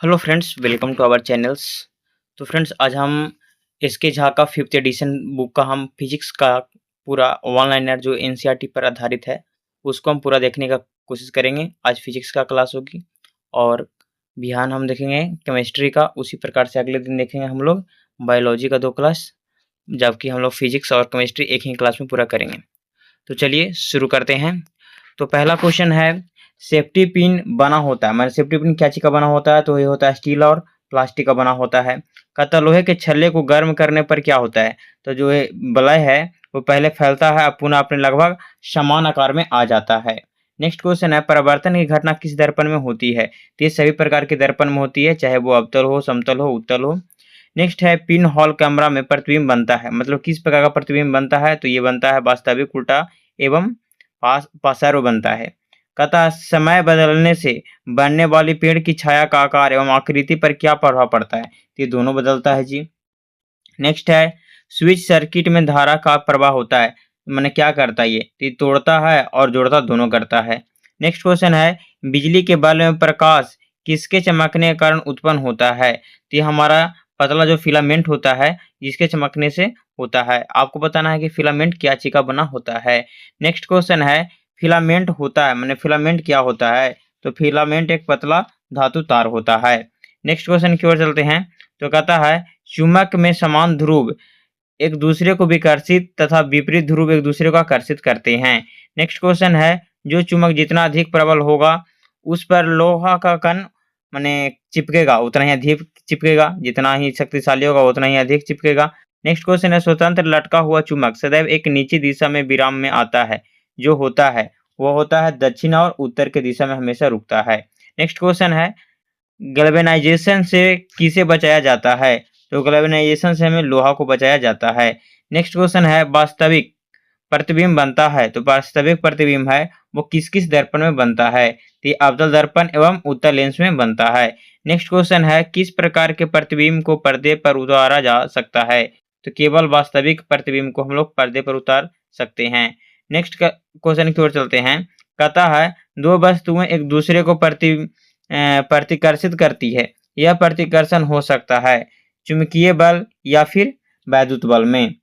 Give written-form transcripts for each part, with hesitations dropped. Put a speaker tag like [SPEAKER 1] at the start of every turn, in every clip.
[SPEAKER 1] Hello friends, welcome to our channels. तो friends, आज हम एसके झा का 5th एडिशन बुक का हम फिजिक्स का पूरा वन लाइनर जो एनसीईआरटी पर आधारित है उसको हम पूरा देखने का कोशिश करेंगे। आज फिजिक्स का क्लास होगी और बिहान हम देखेंगे केमिस्ट्री का। उसी प्रकार से अगले दिन देखेंगे हम लोग बायोलॉजी का 2 क्लास, जबकि हम लोग फिजिक्स और केमिस्ट्री एक ही क्लास में पूरा करेंगे। तो चलिए शुरू करते हैं। तो पहला क्वेश्चन है, सेफ्टी पिन बना होता है, मतलब सेफ्टी पिन क्या चीज का बना होता है? तो ये होता है स्टील और प्लास्टिक का बना होता है। कहता लोहे के छल्ले को गर्म करने पर क्या होता है? तो जो ये वलय है वो पहले फैलता है, अब पुनः अपने लगभग समान आकार में आ जाता है। नेक्स्ट क्वेश्चन है, परावर्तन की घटना किस दर्पण में होती है? तो ये सभी प्रकार के दर्पण में होती है, चाहे वो अवतल हो, समतल हो, उत्तल हो। नेक्स्ट है, पिन हॉल कैमरा में प्रतिबिंब बनता है, मतलब किस प्रकार का प्रतिबिंब बनता है? तो ये बनता है वास्तविक, उल्टा एवं पासारो बनता है। कहता समय बदलने से बनने वाली पेड़ की छाया का आकार एवं आकृति पर क्या प्रभाव पड़ता है? तो ये दोनों बदलता है जी। नेक्स्ट है, स्विच सर्किट में धारा का प्रवाह होता है, मैंने क्या करता है? ये तोड़ता है और जोड़ता दोनों करता है। नेक्स्ट क्वेश्चन है, बिजली के बल्ब में प्रकाश किसके चमकने के कारण उत्पन्न होता है? तो ये हमारा पतला जो फिलामेंट होता है जिसके चमकने से होता है। आपको बताना है कि फिलामेंट क्या चीज का बना होता है। नेक्स्ट क्वेश्चन है, फिलामेंट होता है, मैंने फिलामेंट क्या होता है? तो फिलामेंट एक पतला धातु तार होता है। नेक्स्ट क्वेश्चन की ओर चलते हैं। तो कहता है, चुंबक में समान ध्रुव एक दूसरे को विकर्षित तथा विपरीत ध्रुव एक दूसरे को आकर्षित करते हैं। नेक्स्ट क्वेश्चन है, जो चुंबक जितना अधिक प्रबल होगा उस पर लोहा का कण माने चिपकेगा, उतना ही अधिक चिपकेगा, जितना ही शक्तिशाली होगा उतना ही अधिक चिपकेगा। नेक्स्ट क्वेश्चन है, स्वतंत्र लटका हुआ चुंबक सदैव एक नीची दिशा में विराम में आता है, जो होता है वो होता है दक्षिण और उत्तर की दिशा में हमेशा रुकता है। नेक्स्ट क्वेश्चन है, गैल्वेनाइजेशन से किसे बचाया जाता है? तो गैल्वेनाइजेशन से हमें लोहा को बचाया जाता है। नेक्स्ट क्वेश्चन है, वास्तविक प्रतिबिंब बनता है, तो वास्तविक प्रतिबिंब है वो किस किस दर्पण में बनता है? तो अवतल दर्पण एवं उत्तल लेंस में बनता है। नेक्स्ट क्वेश्चन है, किस प्रकार के प्रतिबिंब को पर्दे पर उतारा जा सकता है? तो केवल वास्तविक प्रतिबिंब को हम लोग पर्दे पर उतार सकते हैं। नेक्स्ट क्वेश्चन की ओर चलते हैं। कहता है, दो वस्तुएं एक दूसरे को प्रतिकर्षित करती है, यह प्रतिकर्षण हो सकता है चुंबकीय बल या फिर वैद्युत बल में।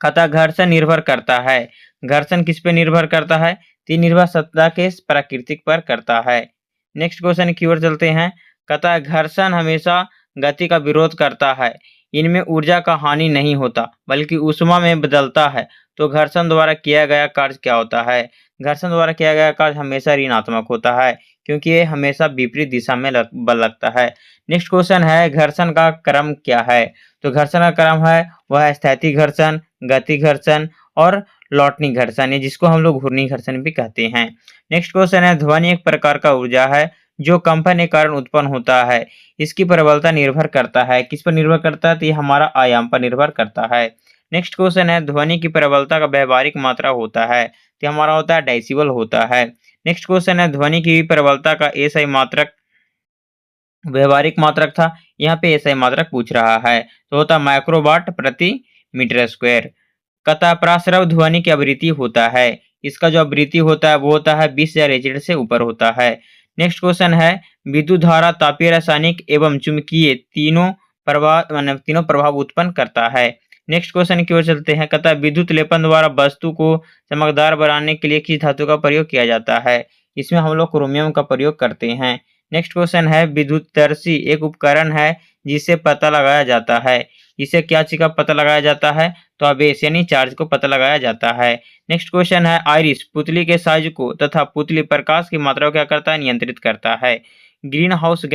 [SPEAKER 1] कहता घर्षण निर्भर करता है, घर्षण किस पे निर्भर करता है? तो निर्भर सत्ता के प्राकृतिक पर करता है। नेक्स्ट क्वेश्चन की ओर चलते हैं। कहता घर्षण हमेशा गति का विरोध करता है, इनमें ऊर्जा का हानि नहीं होता बल्कि ऊष्मा में बदलता है। तो घर्षण द्वारा किया गया कार्य क्या होता है? घर्षण द्वारा किया गया कार्य हमेशा ऋणात्मक होता है, क्योंकि ये हमेशा विपरीत दिशा में बल लगता है। नेक्स्ट क्वेश्चन है, घर्षण का क्रम क्या है? तो घर्षण का क्रम है वह स्थैतिक घर्षण, गति घर्षण और लौटनी घर्षण है, जिसको हम लोग घूर्णी घर्षण भी कहते हैं। नेक्स्ट क्वेश्चन है, ध्वनि एक प्रकार का ऊर्जा है जो कंपन के कारण उत्पन्न होता है, इसकी प्रबलता निर्भर करता है, किस पर निर्भर करता है? तो ये हमारा आयाम पर निर्भर करता है। नेक्स्ट क्वेश्चन है, ध्वनि की प्रबलता का व्यवहारिक मात्रा होता है, तो हमारा होता है डेसिबल होता है। नेक्स्ट क्वेश्चन है, ध्वनि की प्रबलता का एसआई मात्रक व्यवहारिक मात्रक था, यहाँ पे एसआई मात्रक पूछ रहा है, तो होता माइक्रोवाट प्रति मीटर स्क्वायर। कहता प्रासरव ध्वनि की आवृत्ति होता है, इसका जो आवृत्ति होता है वो होता है 20,000 एचडी से ऊपर होता है। नेक्स्ट क्वेश्चन है, विद्युत धारा तापीय, रासायनिक एवं चुंबकीय तीनों प्रभाव उत्पन्न करता है। नेक्स्ट क्वेश्चन की ओर चलते हैं। कहता है, विद्युत लेपन द्वारा वस्तु को चमकदार बनाने के लिए किस धातु का प्रयोग किया जाता है? इसमें हम लोग क्रोमियम का प्रयोग करते हैं। नेक्स्ट क्वेश्चन है, विद्युतदर्शी एक उपकरण है जिसे पता लगाया जाता है, इसे क्या चीज का पता लगाया जाता है? तो आवेश यानी चार्ज को पता लगाया जाता है। नेक्स्ट क्वेश्चन है, आइरिस पुतली के साइज को तथा पुतली प्रकाश की मात्रा को क्या करता है? नियंत्रित करता है। ग्रीन हाउस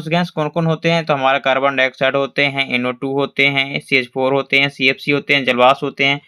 [SPEAKER 1] गैस कौन कौन होते हैं? तो हमारा कार्बन डाइऑक्साइड होते हैं, NO2 होते हैं, CH4 होते हैं, CFC होते हैं, जलवाष्प होते हैं,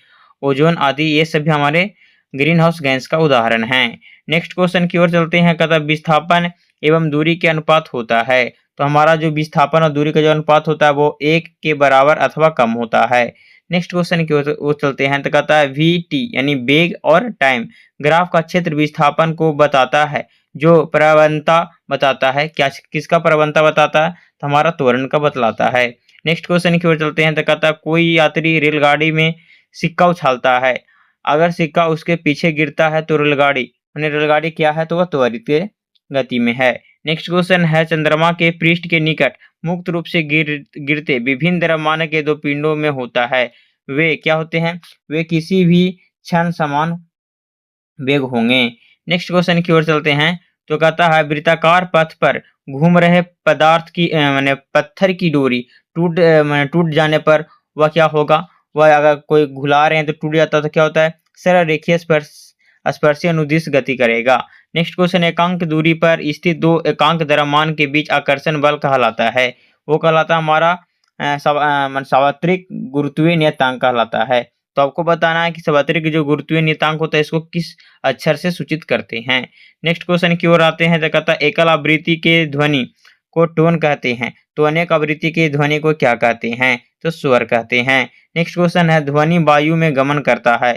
[SPEAKER 1] ओजोन आदि, ये सभी हमारे ग्रीन हाउस गैस का उदाहरण है। नेक्स्ट क्वेश्चन की ओर चलते हैं। कहता विस्थापन एवं दूरी के अनुपात होता है, तो हमारा जो विस्थापन और दूरी का जो अनुपात होता है वो 1 के बराबर अथवा कम होता है। नेक्स्ट क्वेश्चन की ओर चलते हैं। तो कहता है VT यानी वेग और टाइम ग्राफ का क्षेत्र विस्थापन को बताता है, जो प्रवणता बताता है, क्या किसका प्रवणता बताता है? तो हमारा त्वरण का बतलाता है। नेक्स्ट क्वेश्चन की ओर चलते हैं। तो कहता है कोई यात्री रेलगाड़ी में सिक्का उछालता है, अगर सिक्का उसके पीछे गिरता है तो रेलगाड़ी क्या है? तो वह त्वरित गति में है। नेक्स्ट क्वेश्चन है चंद्रमा के पृष्ठ के निकट मुक्त रूप से गिरते विभिन्न द्रव्यमान के दो पिंडों में होता है, वे क्या होते हैं? वे किसी भी क्षण समान वेग होंगे। नेक्स्ट क्वेश्चन की ओर चलते हैं, तो कहता है वृत्ताकार पथ पर घूम रहे पदार्थ की माने पत्थर की डोरी माने टूट जाने पर वह क्या होगा? वह अगर कोई घुला रहे हैं तो टूट जाता है तो क्या होता है? सरल रेखीय स्पर्शीय अनुदिश गति करेगा। नेक्स्ट क्वेश्चन, एकांक दूरी पर स्थित दो एकांक द्रव्यमान के बीच आकर्षण बल कहलाता है। वो कहलाता है हमारा सार्वत्रिक गुरुत्वीय नियतांक कहलाता है। तो आपको बताना है कि सार्वत्रिक जो गुरुत्वीय नियतांक होता है इसको किस अक्षर से सूचित करते हैं। नेक्स्ट क्वेश्चन की ओर आते हैं, तो कहता है एकल आवृत्ति के ध्वनि को टोन कहते हैं, तो अनेक आवृत्ति के ध्वनि को क्या कहते हैं? तो स्वर कहते हैं। नेक्स्ट क्वेश्चन है, ध्वनि वायु में गमन करता है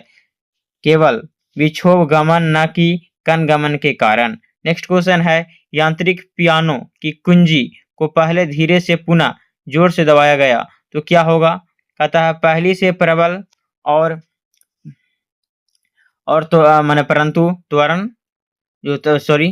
[SPEAKER 1] केवल विक्षोभ गमन न कि कण गमन के कारण। नेक्स्ट क्वेश्चन है, यांत्रिक पियानो की कुंजी को पहले धीरे से पुनः जोर से दबाया गया तो क्या होगा? कहता है पहली से प्रबल और तो माने परंतु त्वरण जो तो सॉरी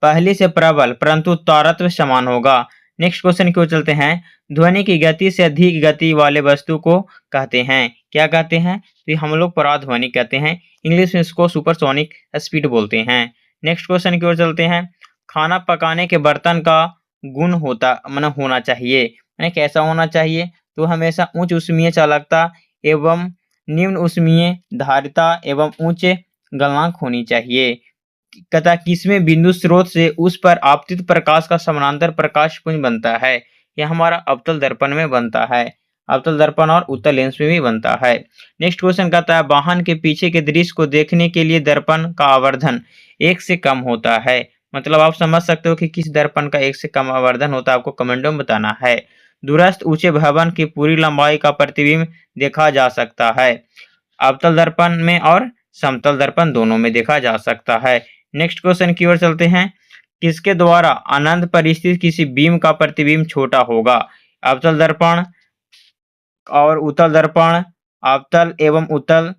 [SPEAKER 1] पहली से प्रबल परंतु तारत्व समान होगा। नेक्स्ट क्वेश्चन की ओर चलते हैं, ध्वनि की गति से अधिक गति वाले वस्तु को कहते हैं, क्या कहते हैं? तो हम लोग पराध्वनि कहते हैं, इंग्लिश में इसको सुपरसोनिक स्पीड बोलते हैं। नेक्स्ट क्वेश्चन की ओर चलते हैं, खाना पकाने के बर्तन का गुण होना चाहिए, माने कैसा होना चाहिए? तो हमेशा उच्च ऊष्मीय चालकता एवं निम्न ऊष्मीय धारिता एवं उच्च गलनांक होनी चाहिए। कहता किसमें बिंदु स्रोत से उस पर आपतित प्रकाश का समानांतर प्रकाश पुंज बनता है? यह हमारा अवतल दर्पण में बनता है। अवतल दर्पण और उत्तल लेंस में भी बनता है। नेक्स्ट क्वेश्चन कहता है वाहन के पीछे के दृश्य को देखने के लिए दर्पण का आवर्धन 1 से कम होता है। मतलब आप समझ सकते हो कि किस दर्पण का 1 से कम आवर्धन होता है, आपको कमेंटों में बताना है। दूरस्थ ऊंचे भवन की पूरी लंबाई का प्रतिबिंब देखा जा सकता है, अवतल दर्पण में और समतल दर्पण दोनों में देखा जा सकता है। नेक्स्ट क्वेश्चन की ओर चलते हैं, किसके द्वारा अनंत पर स्थित किसी बीम का प्रतिबिंब छोटा होगा? अवतल दर्पण और उत्तल दर्पण, अवतल एवं उत्तल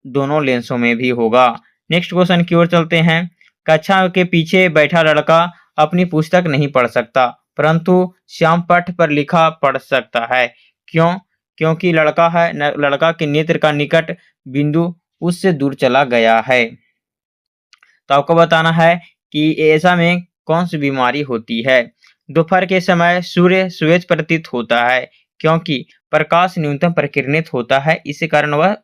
[SPEAKER 1] दोनों लेंसों में भी होगा। नेक्स्ट क्वेश्चन की ओर चलते हैं, कक्षा के पीछे बैठा लड़का अपनी पुस्तक नहीं पढ़ सकता परंतु श्याम पट पर लिखा पढ़ सकता है, क्यों? क्योंकि लड़का के नेत्र का निकट बिंदु उससे दूर चला गया है। तो आपको बताना है कि ऐसा में कौन सी बीमारी होती है? दोपहर के समय सूर्य श्वेत प्रतीत होता है क्योंकि प्रकाश न्यूनतम प्रकिरणित होता है, इसी कारण वह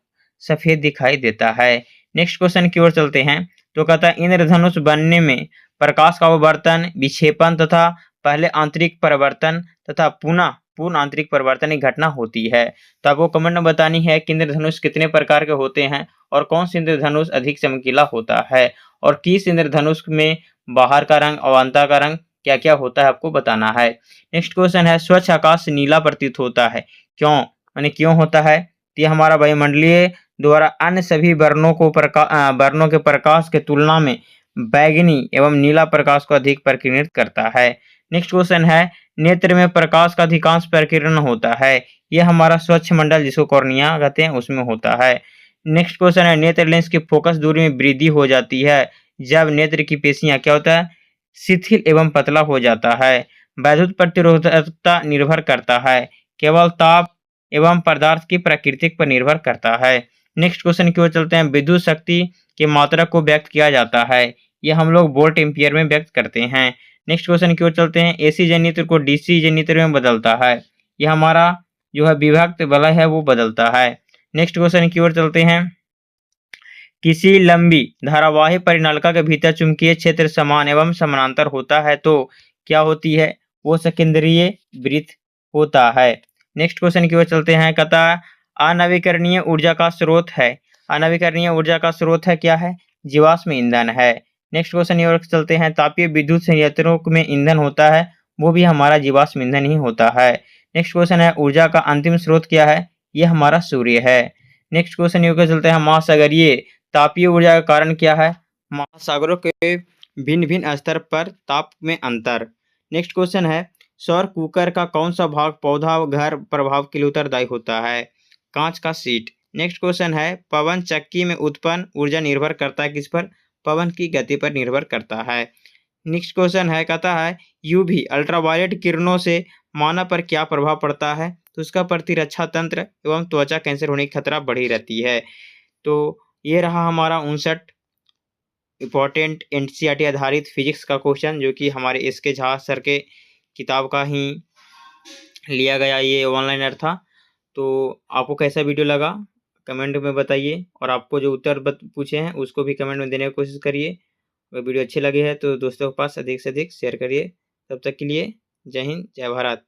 [SPEAKER 1] सफेद दिखाई देता है। नेक्स्ट क्वेश्चन की ओर चलते हैं, तो कहता है इंद्रधनुष बनने में प्रकाश का विवर्तन, विक्षेपण तथा पहले आंतरिक परिवर्तन तथा पुनः पूर्ण आंतरिक परिवर्तन की घटना होती है। तो आपको कमेंट में बतानी है कि इंद्रधनुष कितने प्रकार के होते हैं और कौन सी इंद्रधनुष अधिक चमकीला होता है और किस इंद्रधनुष में बाहर का रंग और अंदर का रंग क्या क्या होता है आपको बताना है। नेक्स्ट क्वेश्चन है, स्वच्छ आकाश नीला प्रतीत होता है, क्यों? यानी क्यों होता है? तो ये हमारा वायुमंडलीय द्वारा अन्य सभी वर्णों के प्रकाश के तुलना में बैगनी एवं नीला प्रकाश को अधिक प्रकीर्णित करता है। नेक्स्ट क्वेश्चन है, नेत्र में प्रकाश का अधिकांश प्रकीर्णन होता है, यह हमारा स्वच्छ मंडल जिसको कॉर्निया कहते हैं उसमें होता है। नेक्स्ट क्वेश्चन है, नेत्र लेंस की फोकस दूरी में वृद्धि हो जाती है जब नेत्र की पेशियां क्या होता है? शिथिल एवं पतला हो जाता है। वैद्युत प्रतिरोधकता निर्भर करता है, केवल ताप एवं पदार्थ की प्रकृति पर निर्भर करता है। नेक्स्ट क्वेश्चन की ओर चलते हैं, विद्युत शक्ति की मात्रा को व्यक्त किया जाता है, यह हम लोग वोल्ट एम्पियर में व्यक्त करते हैं। नेक्स्ट क्वेश्चन की ओर चलते हैं, एसी जनित्र को डीसी जनित्र में बदलता है, यह हमारा जो है विभक्त वलय है वो बदलता है। नेक्स्ट क्वेश्चन की ओर चलते हैं, किसी लंबी धारावाही परिनलिका के भीतर चुंबकीय क्षेत्र समान एवं समानांतर होता है तो क्या होती है? वो संकेंद्रीय वृत्त होता है। नेक्स्ट क्वेश्चन की ओर चलते हैं, कहता अनवीकरणीय ऊर्जा का स्रोत है, अनवीकरणीय ऊर्जा का स्रोत है क्या है? जीवाश्म ईंधन है। नेक्स्ट क्वेश्चन की ओर चलते हैं, तापीय विद्युत संयंत्रों में ईंधन होता है, वो भी हमारा जीवाश्म ईंधन ही होता है। नेक्स्ट क्वेश्चन है, ऊर्जा का अंतिम स्रोत क्या है? ये हमारा सूर्य है। नेक्स्ट क्वेश्चन की ओर चलते हैं, महासागरीय तापीय ऊर्जा का कारण क्या है? महासागरों के भिन्न भिन्न स्तर पर ताप में अंतर। नेक्स्ट क्वेश्चन है, सौर कुकर का कौन सा भाग पौधा व घर प्रभाव के लिए उत्तरदायी होता है? कांच का शीट। नेक्स्ट क्वेश्चन है, पवन चक्की में उत्पन्न ऊर्जा निर्भर करता है किस पर? पवन की गति पर निर्भर करता है। नेक्स्ट क्वेश्चन है, कहता है यूवी अल्ट्रावायलेट किरणों से मानव पर क्या प्रभाव पड़ता है? तो उसका प्रतिरक्षा तंत्र एवं त्वचा कैंसर होने की खतरा बढ़ी रहती है। तो ये रहा हमारा 59 इम्पोर्टेंट एनसीईआरटी आधारित फिजिक्स का क्वेश्चन, जो कि हमारे एसके झा सर के किताब का ही लिया गया ये ऑनलाइनर था। तो आपको कैसा वीडियो लगा कमेंट में बताइए, और आपको जो उत्तर पूछे हैं उसको भी कमेंट में देने की कोशिश करिए। अगर वीडियो अच्छी लगी है तो दोस्तों के पास अधिक से अधिक शेयर करिए। तब तक के लिए जय हिंद, जय भारत।